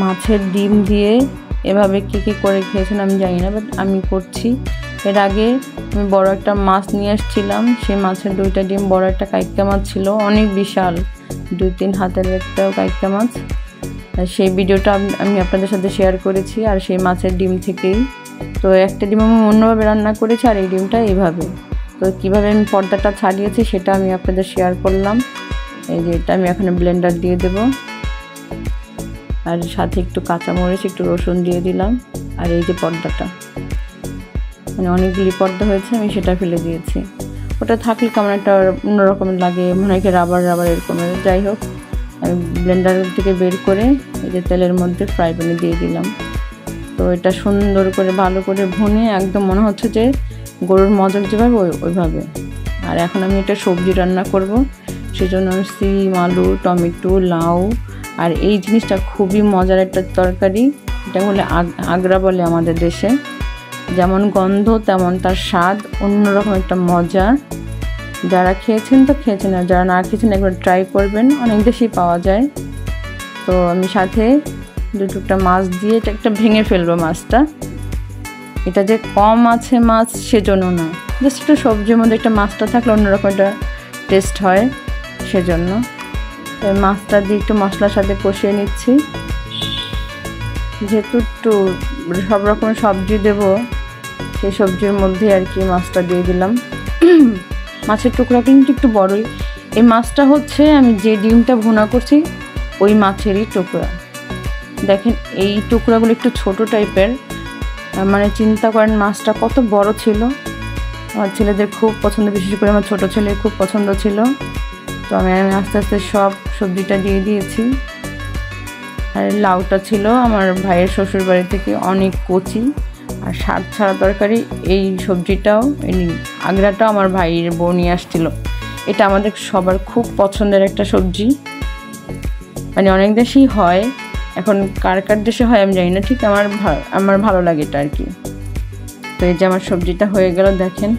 মাছের ডিম দিয়ে এভাবে কে করে খেয়েছেন আমি জানি না, বাট আমি করছি। এর আগে আমি বড় একটা মাছ নিয়ে আসছিলাম, সেই মাছের 2টা ডিম, বড় একটা কাইক্কা মাছ ছিল, অনেক বিশাল, 2-3 হাতের একটা কাইক্কা মাছ। সেই ভিডিওটা আমি আপনাদের সাথে শেয়ার করেছি, আর সেই মাছের ডিম থেকেই তো একটা ডিম আমি অন্যভাবে রান্না করেছি, আর এই ডিমটা এইভাবে। তো কীভাবে আমি পর্দাটা ছাড়িয়েছি সেটা আমি আপনাদের শেয়ার করলাম। এই যে এটা আমি এখন ব্লেন্ডার দিয়ে দেব, আর সাথে একটু কাঁচামরিচ, একটু রসুন দিয়ে দিলাম। আর এই যে পর্দাটা, মানে অনেকগুলি পর্দা হয়েছে, আমি সেটা ফেলে দিয়েছি। ওটা থাকলে কেমন একটা অন্যরকম লাগে, মনে হয় রাবার এরকমের। যাই হোক, আমি ব্লেন্ডার থেকে বের করে এই যে তেলের মধ্যে ফ্রাই প্যানে দিয়ে দিলাম। তো এটা সুন্দর করে ভালো করে ভুনে একদম মনে হচ্ছে যে গরুর মজক যেভাবে ওইভাবে। আর এখন আমি এটা সবজি রান্না করব, সেজন্য সিম, আলু, টমেটো, লাউ, আর এই জিনিসটা খুবই মজার একটা তরকারি। এটা বলে আগরা বলে আমাদের দেশে। যেমন গন্ধ তেমন তার স্বাদ, অন্যরকম একটা মজা। যারা খেয়েছেন তো খেয়েছেন, আর যারা না খেয়েছেন একবার ট্রাই করবেন, অনেক দেশেই পাওয়া যায়। তো আমি সাথে 2 টুকরা মাছ দিয়ে এটা একটা ভেঙে ফেলবো মাছটা। এটা যে কম আছে মাছ সেজন্য না, জাস্ট একটু সবজির মধ্যে একটা মাছটা থাকলে অন্যরকম একটা টেস্ট হয়, সেজন্য। মাছটা দিয়ে একটু মশলার সাথে কষিয়ে নিচ্ছি। যেহেতু একটু সব রকমের সবজি দেব, সেই সবজির মধ্যে আর কি মাছটা দিয়ে দিলাম। মাছের টুকরা কিন্তু একটু বড়ই। এই মাছটা হচ্ছে আমি যে ডিমটা ভুনা করছি ওই মাছেরই টুকরা। দেখেন এই টুকরাগুলো একটু ছোট টাইপের, মানে চিন্তা করেন মাছটা কত বড় ছিল। আমার ছেলেদের খুব পছন্দ, বিশেষ করে আমার ছোট ছেলের খুব পছন্দ ছিল। তো আমি আস্তে আস্তে সব সবজিটা দিয়ে দিয়েছি। আর লাউটা ছিল আমার ভাইয়ের শ্বশুর বাড়ি থেকে, অনেক কচি আর স্বাদ ছাড়া তরকারি। এই সবজিটাও, এই আগরাটাও আমার ভাইয়ের বউ নিয়ে আসছিল। এটা আমাদের সবার খুব পছন্দের একটা সবজি, মানে অনেক দেশেই হয়, এখন কার কার দেশে হয় আমি জানি না ঠিক। আমার ভালো লাগে এটা আর কি। তো এই যে আমার সবজিটা হয়ে গেল, দেখেন